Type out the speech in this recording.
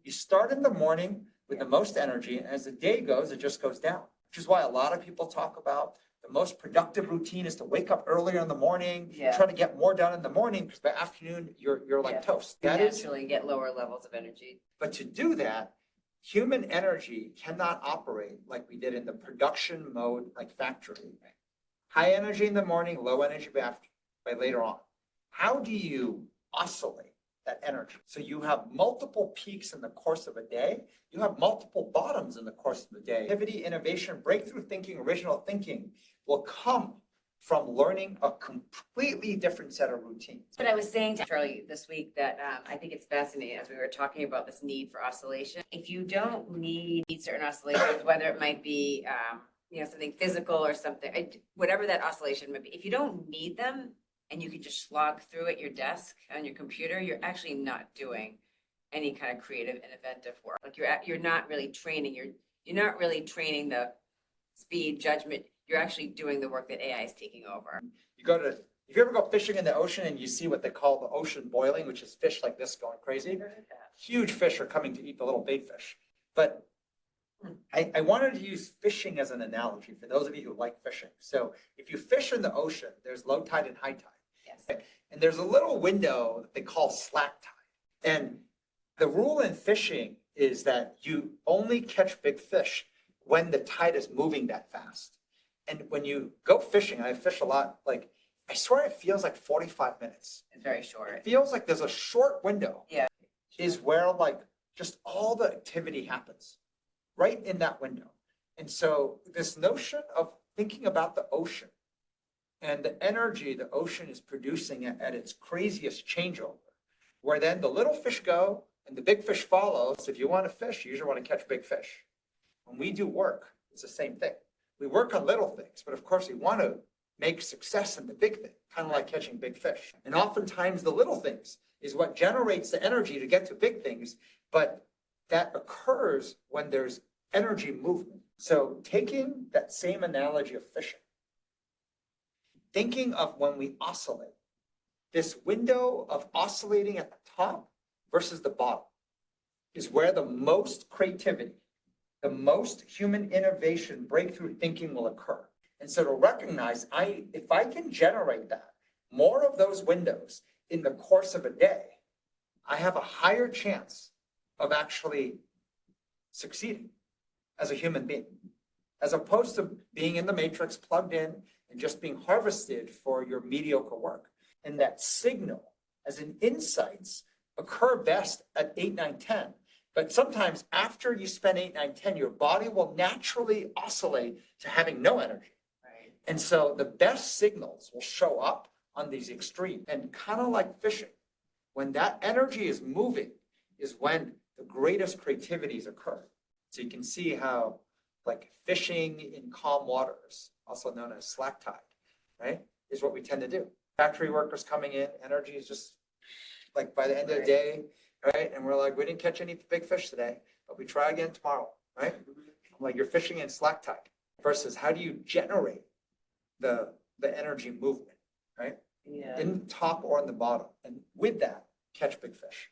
You start in the morning with the most energy, and as the day goes, it just goes down, which is why a lot of people talk about the most productive routine is to wake up earlier in the morning, try to get more done in the morning, because by afternoon, you're like toast. You naturally get lower levels of energy. But to do that, human energy cannot operate like we did in the production mode, like factory. High energy in the morning, low energy by later on. How do you oscillate that energy? So you have multiple peaks in the course of a day. You have multiple bottoms in the course of the day. Activity, innovation, breakthrough thinking, original thinking will come from learning a completely different set of routines. But I was saying to Charlie this week that I think it's fascinating as we were talking about this need for oscillation. If you don't need certain oscillations, whether it might be something physical or something, whatever that oscillation might be, if you don't need them and you can just slog through at your desk on your computer, you're actually not doing any kind of creative and inventive work. Like you're not really training. You're not really training the speed, judgment. You're actually doing the work that AI is taking over. If you ever go fishing in the ocean and you see what they call the ocean boiling, which is fish like this going crazy, huge fish are coming to eat the little bait fish. But I wanted to use fishing as an analogy for those of you who like fishing. So if you fish in the ocean, there's low tide and high tide. Yes. And there's a little window that they call slack tide. And the rule in fishing is that you only catch big fish when the tide is moving that fast. And when you go fishing, I fish a lot, like I swear it feels like 45 minutes. It's very short. It feels like there's a short window. Yeah. Is where like just all the activity happens right in that window. And so this notion of thinking about the ocean and the energy the ocean is producing at its craziest changeover, where then the little fish go and the big fish follow. So if you want to fish, you usually want to catch big fish. When we do work, it's the same thing. We work on little things, but of course we want to make success in the big thing, kind of like catching big fish. And oftentimes the little things is what generates the energy to get to big things, but that occurs when there's energy movement. So taking that same analogy of fishing, thinking of when we oscillate, this window of oscillating at the top versus the bottom is where the most creativity, the most human innovation, breakthrough thinking will occur. And so to recognize, if I can generate that, more of those windows in the course of a day, I have a higher chance of actually succeeding as a human being, as opposed to being in the matrix, plugged in, and just being harvested for your mediocre work. And that signal, as in insights, occur best at 8, 9, 10. But sometimes after you spend 8, 9, 10, your body will naturally oscillate to having no energy. Right. And so the best signals will show up on these extremes. And kind of like fishing, when that energy is moving is when the greatest creativities occur. So you can see how like fishing in calm waters, also known as slack tide, right, is what we tend to do. Factory workers coming in, energy is just like by the end of the day, right? And we're like, we didn't catch any big fish today, but we try again tomorrow, right? I'm like, you're fishing in slack tide versus how do you generate the energy movement, right? Yeah. In the top or in the bottom. And with that, catch big fish.